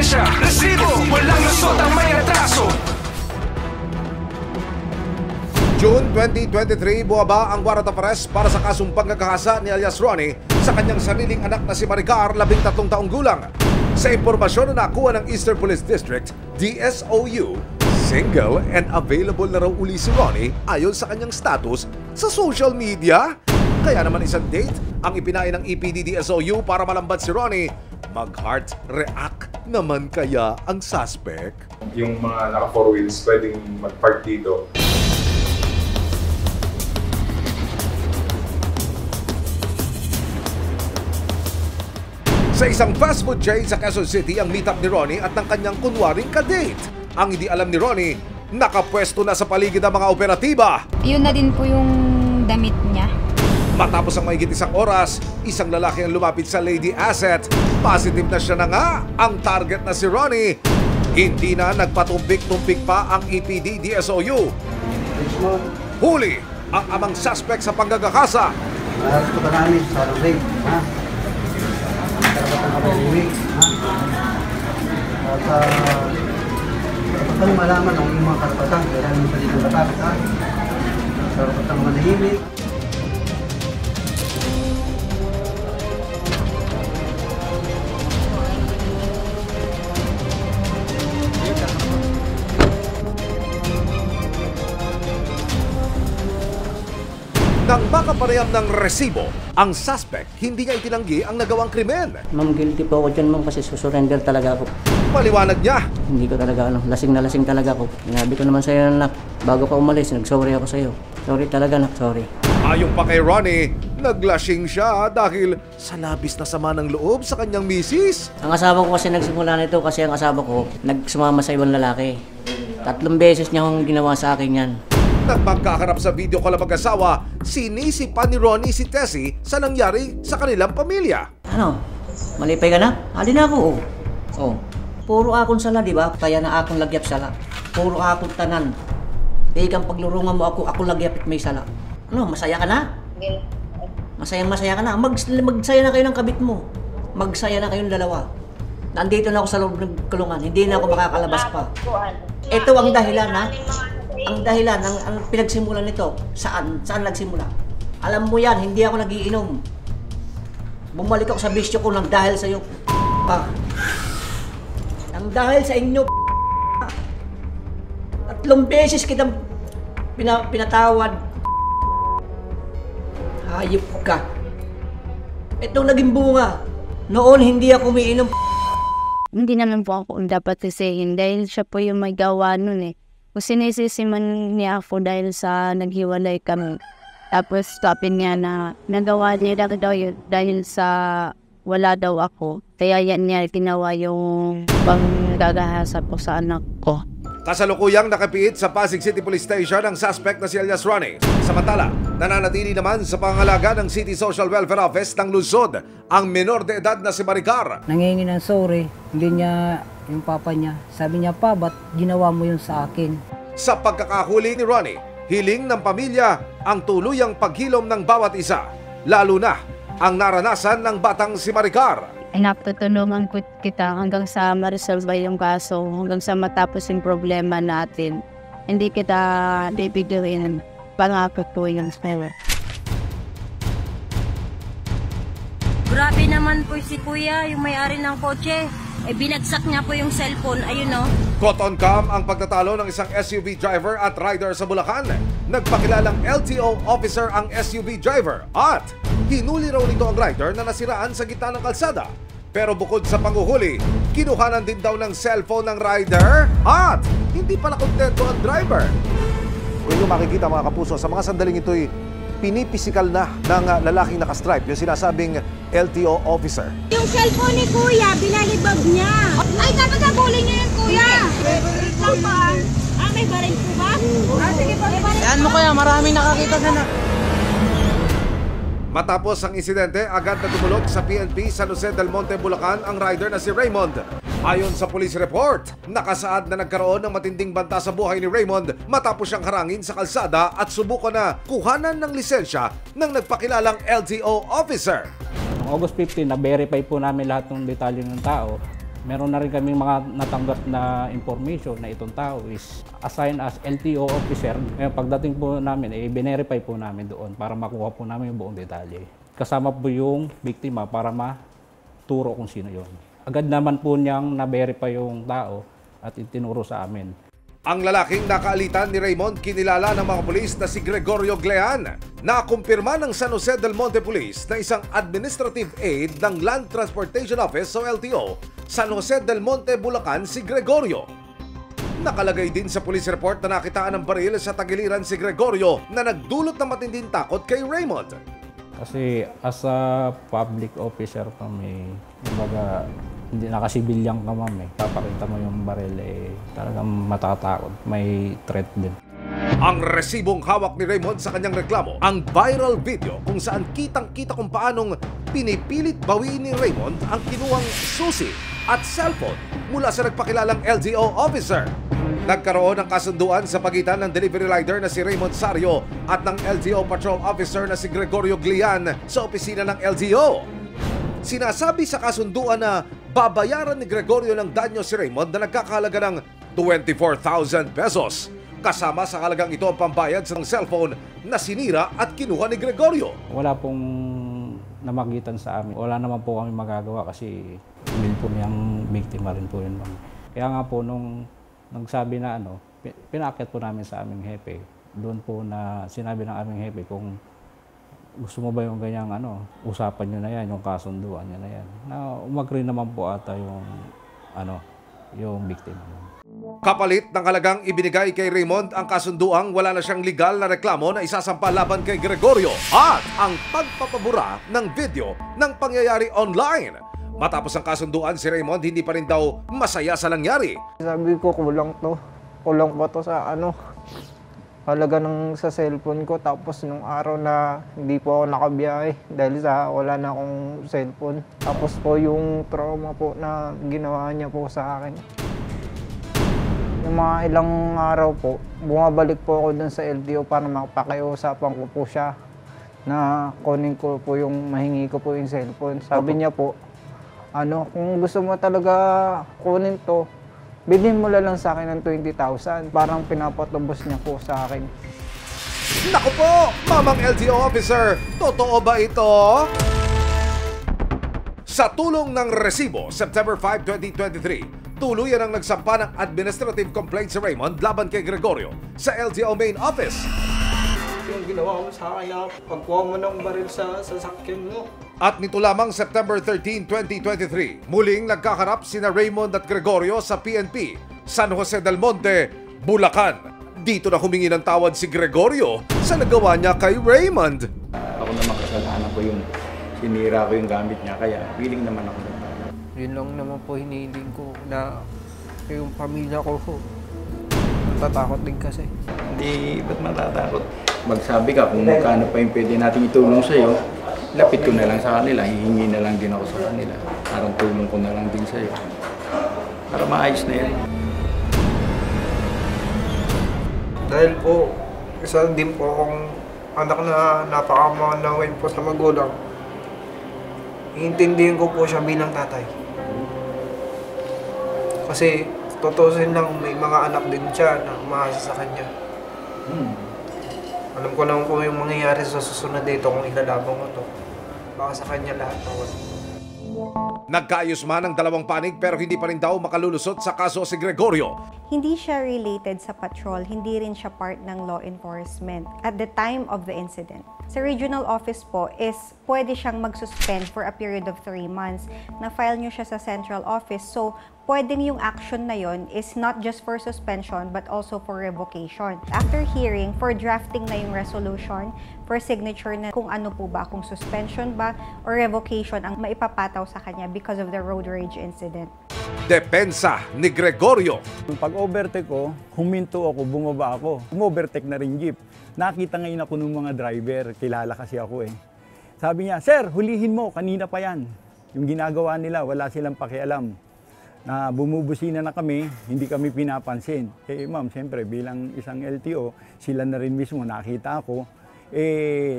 lisensya, resibo, walang lusot ang may atraso. June 2023, buwaba ang warrant of arrest para sa kasong pagkakahasa ni alias Ronnie sa kanyang sariling anak na si Maricar, 13 taong gulang. Sa impormasyon na nakuha ng Eastern Police District, DSOU, single and available na raw uli si Ronnie ayon sa kanyang status sa social media. Kaya naman isang date ang ipinain ng EPD DSOU para malambat si Ronnie. Mag-heart react naman kaya ang suspect? Yung mga naka-4 wheels pwedeng mag-park dito. Sa isang fast food chain sa Quezon City ang meet-up ni Ronnie at ng kanyang kunwaring kadate. Ang hindi alam ni Ronnie, nakapwesto na sa paligid ang mga operatiba. Yun na din po yung damit niya. Matapos ang mahigit isang oras, isang lalaki ang lumapit sa Lady Asset. Positive na siya na nga ang target na si Ronnie. Hindi na nagpatumpik-tumpik pa ang EPD DSOU. Huli ang amang suspect sa panggagakasa. Gusto ka namin sa ring, ha? Karapatan ka malimig, ha? At dapat kang malaman ang iyong mga karapatan, kaya namin sa dito natapit, ha? Karapatan ka manahimik. Nang makapareham ng resibo, ang suspect hindi niya itinanggi ang nagawang krimen. Ma'am, guilty po ako dyan, ma'am, kasi susurrender talaga ako. Paliwanag niya, Hindi ko talaga, lasing na lasing talaga ako. Sinabi ko naman sa'yo, anak, bago ka umalis, nag-sorry ako sa'yo. Sorry talaga, anak, sorry. ayon pa kay Ronnie, naglasing siya dahil sa labis na sama ng loob sa kanyang misis. Ang asawa ko kasi nagsimula nito kasi ang asawa ko nagsumama sa ibang lalaki. 3 beses niya akong ginawa sa akin yan. Nang magkakarap sa video call ang mag-asawa, sinisipan ni Ronnie si Tessie sa nangyari sa kanilang pamilya. Ano? Malipay ka na? Halin na ako. Oh. Puro akong sala, di ba? Kaya na akong lagyap sala. Puro akong tanan. Di kang paglurungan mo ako lagyap at may sala. Ano? Masaya ka na? Masaya ka na. Magsaya na kayo ng kabit mo. Magsaya na kayong dalawa. Nandito na ako sa loob ng kulungan. Hindi na ako makakalabas pa. Ito ang dahilan, ha? Ang dahilan, ang pinagsimulan nito, saan nagsimula? Alam mo yan, hindi ako nagiinom. Bumalik ako sa bisyo ko nang dahil sa iyo, pa. Nang dahil sa inyo, 3 beses kitang pinatawad. Hayop ka. Itong naging bunga. Noon, hindi ako umiinom. Hindi naman po ako dapat sisihin dahil siya po yung may gawa nun eh. Kung sinisisi man niya ako dahil sa naghiwalay kami. Tapos stopin niya na nagawa niya daw yun dahil sa wala daw ako. Kaya yan niya ginawa yung panggagahasa po sa anak ko. Kasalukuyang nakapiit sa Pasig City Police Station ang suspect na si alias Ronnie. Samantala, nananatili naman sa pangalaga ng City Social Welfare Office ng Luzon ang menor de edad na si Maricar. Nangingi ng sorry, hindi niya yung papa niya. Sabi niya, pa, ba't ginawa mo yun sa akin? Sa pagkakahuli ni Ronnie, hiling ng pamilya ang tuluyang paghilom ng bawat isa, lalo na ang naranasan ng batang si Maricar. Napatulungan ko kita hanggang sa ma-resolve yung kaso, hanggang sa matapos yung problema natin. Hindi kita bibigyan, pangako ko yung spell. Grabe naman po si Kuya, yung may-ari ng kotse. Binagsak niya po yung cellphone, ayun o. Caught on cam ang pagtatalo ng isang SUV driver at rider sa Bulacan. Nagpakilalang LTO officer ang SUV driver at hinuli raw nito ang rider na nasiraan sa gitna ng kalsada. Pero bukod sa panghuhuli, kinuhanan din daw ng cellphone ng rider at hindi pala kontento ang driver. Kung nyo makikita mga kapuso, sa mga sandaling ito'y pinipisikal na ng lalaking nakastripe, yung sinasabing LTO officer. Yung cellphone ni Kuya, binalibag niya. Ay, dapat nabulin niya yung Kuya. Lang pa. May baril po ba? Sige po, may baril. Yan mo kaya, maraming nakakita na. Matapos ang insidente, agad na dumulog sa PNP San Jose del Monte, Bulacan ang rider na si Raymond. Ayon sa police report, nakasaad na nagkaroon ng matinding banta sa buhay ni Raymond matapos siyang harangin sa kalsada at subukan na kuhanan ng lisensya ng nagpakilalang LTO officer. Noong August 15, na-verify po namin lahat ng detalye ng tao. Meron na rin kaming mga natanggap na information na itong tao is assigned as LTO officer. Ngayon, pagdating po namin, i-verify po namin doon para makuha po namin yung buong detalye. Kasama po yung biktima para maturo kung sino yon. Agad naman po niyang na-verify yung tao at itinuro sa amin. Ang lalaking nakaalitan ni Raymond kinilala ng mga pulis na si Gregorio Glean, na kumpirma ng San Jose del Monte Police na isang administrative aide ng Land Transportation Office o LTO, San Jose del Monte, Bulacan si Gregorio. Nakalagay din sa police report na nakitaan ng baril sa tagiliran si Gregorio na nagdulot ng matinding takot kay Raymond. Kasi as a public officer kami, kumbaga, hindi nakasibilyang ka ma'am eh. Papakita mo yung baril talagang matatakot. May threat din. Ang resibong hawak ni Raymond sa kanyang reklamo, ang viral video kung saan kitang-kita kung paanong pinipilit bawiin ni Raymond ang kinuhang susi at cellphone mula sa nagpakilalang LGO officer. Nagkaroon ng kasunduan sa pagitan ng delivery rider na si Raymond Sario at ng LGO patrol officer na si Gregorio Glean sa opisina ng LGO. Sinasabi sa kasunduan na babayaran ni Gregorio ng danyo si Raymond na nagkakahalaga ng 24,000 pesos. Kasama sa halagang ito ang pambayad sa cellphone na sinira at kinuha ni Gregorio. Wala pong namagitan sa amin. Wala naman po kami magagawa kasi email po niyang biktima rin po yun. Kaya nga po nung nagsabi na pinakit po namin sa aming hepe. Doon po na sinabi ng aming hepe kung gusto mo ba yung ganyang usapan nyo na yan, yung kasunduan nyo na yan. Na umagri naman po ata yung biktima. Kapalit ng halagang ibinigay kay Raymond ang kasunduang wala na siyang legal na reklamo na isasampa laban kay Gregorio at ang pagpapabura ng video ng pangyayari online. Matapos ang kasunduan, si Raymond hindi pa rin daw masaya sa nangyari. Sabi ko kulang pa to sa halaga ng sa cellphone ko, tapos nung araw na hindi po ako nakabiyahe dahil sa wala na akong cellphone. Tapos po yung trauma po na ginawa niya po sa akin. Yung mga ilang araw po, bumabalik po ako dun sa LTO para mapakiusapan ko po siya na kunin ko po yung mahingi ko po yung cellphone. Sabi niya po, kung gusto mo talaga kunin to, bilhin mo lang sa akin ng 20,000. Parang pinapatubos niya po sa akin. Naku po, Mamang LTO officer, totoo ba ito? Sa tulong ng resibo, September 5, 2023, tuluyan ang nagsampa ng administrative complaint si Raymond laban kay Gregorio sa LTO main office. Yung ginawa mo sa akin na pagkuha mo ng baril sa sasakyan mo. At nito lamang September 13, 2023, muling nagkaharap sina Raymond at Gregorio sa PNP, San Jose del Monte, Bulacan. Dito na humingi ng tawad si Gregorio sa nagawa niya kay Raymond. Ako naman kasalanan ko yung sinira ko yung gamit niya, kaya feeling naman ako. Yun lang naman po hinihiling ko na yung pamilya ko natatakot din kasi. Hindi, ba't matatakot? Magsabi ka kung magkano pa yung pwede natin itulong sa'yo, lapit ko na lang sa kanila, hihingi na lang din ako sa kanila. Parang tulong ko na lang din sa'yo. Para maayos na yan. Dahil po, isa din po akong anak na napakamanawin po sa magulang. Iintindihin ko po siya bilang tatay. Kasi tutusin lang, may mga anak din siya na umaasa sa kanya. Alam ko naman po yung mangyayari sa susunod dito kung ilalabang ko to. Baka sa kanya lahat naman. Nagkaayos man ang dalawang panig pero hindi pa rin daw makalulusot sa kaso si Gregorio. Hindi siya related sa patrol, hindi rin siya part ng law enforcement at the time of the incident. Sa regional office po is pwede siyang mag-suspend for a period of 3 months. Na-file nyo siya sa central office, so pwedeng yung action na yon is not just for suspension but also for revocation. After hearing, for drafting na yung resolution, for signature na kung ano po ba, kung suspension ba or revocation ang maipapataw sa kanya because of the road rage incident. Depensa ni Gregorio. Pag overtake ko, huminto ako, bumaba ako. Umovertake na rin jeep. Nakita ngayon ako ng mga driver, kilala kasi ako eh. Sabi niya, "Sir, hulihin mo, kanina pa yan." Yung ginagawa nila, wala silang pakialam. Na bumubusina na kami, hindi kami pinapansin. Ma'am, siyempre bilang isang LTO, sila na rin mismo nakita ako,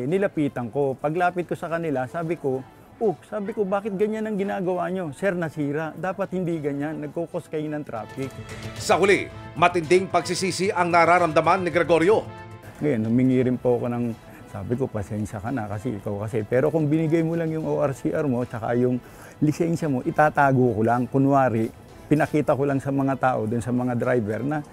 nilapitan ko. Paglapit ko sa kanila, sabi ko, Oh, sabi ko, bakit ganyan ang ginagawa nyo? Sir, nasira. Dapat hindi ganyan. Nagkukos kayo ng traffic. Sa huli, matinding pagsisisi ang nararamdaman ni Gregorio. Ngayon, humingi rin po ako ng, sabi ko, pasensya ka na kasi ikaw kasi. Pero kung binigay mo lang yung ORCR mo, tsaka yung lisensya mo, itatago ko lang. Kunwari, pinakita ko lang sa mga tao, dun sa mga driver na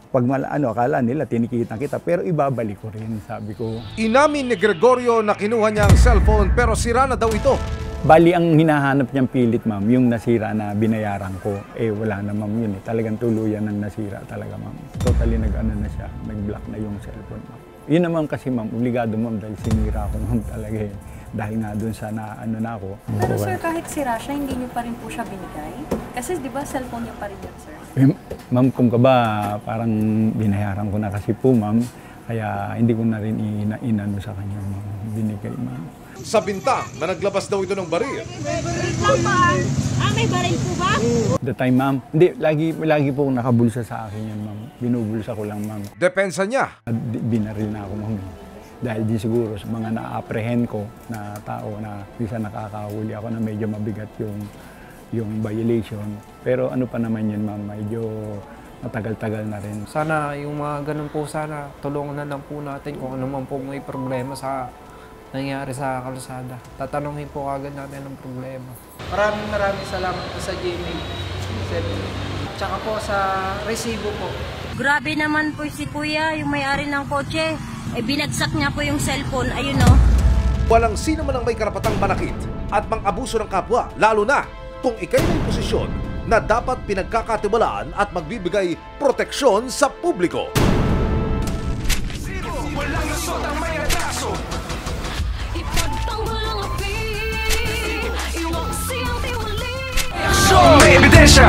pag akala nila tinikita kita, pero ibabalik ko rin, sabi ko. Inamin ni Gregorio na kinuha niya ang cellphone pero sira na daw ito. Bali, ang hinahanap niyang pilit, ma'am, yung nasira na binayaran ko. Eh, wala na, ma'am, yun eh. Talagang tuluyan ng nasira talaga, ma'am. Totally na siya, nag-block na yung cellphone, ma'am. Yun naman kasi, ma'am, obligado, ma'am, dahil sinira ko, ma'am, talaga eh. Dahil nga dun sa na ako. Pero sir, kahit sira siya, hindi niyo pa rin po siya binigay? Kasi di ba cellphone niyo pa rin yun, sir? Ma'am, kung ka ba, parang binayaran ko na kasi po, ma'am. Kaya hindi ko na rin inano sa kanya, ma'am. Binigay, ma'am. Sa bintang na naglabas daw ito ng baril. Wait lang pa. May baril po ba? The time, ma'am. Hindi, lagi po nakabulsa sa akin yan, ma'am. Binubulsa ko lang, ma'am. Depensa niya. Binaril na ako, ma'am. Dahil di siguro sa mga na-apprehend ko na tao na bisa nakakahuli ako na medyo mabigat yung violation. Pero ano pa naman yun, ma'am, medyo matagal-tagal na rin. Sana yung mga ganun po, sana tulungan na lang po natin kung ano man po may problema sa nangyari sa kalsada. Tatanungin po agad natin ang problema. Maraming salamat po sa GMA. Tsaka po sa resibo po. Grabe naman po si kuya, yung may-ari ng kotse. Binagsak niya po yung cellphone, ayun o. Walang sino man ang may karapatang manakit at mang-abuso ng kapwa, lalo na kung ikay may posisyon na dapat pinagkakatiwalaan at magbibigay proteksyon sa publiko. Walang lusot ang may atraso. Ipagtanggol ang api, iwag siyang tiwali. Aksyon! May ebidensya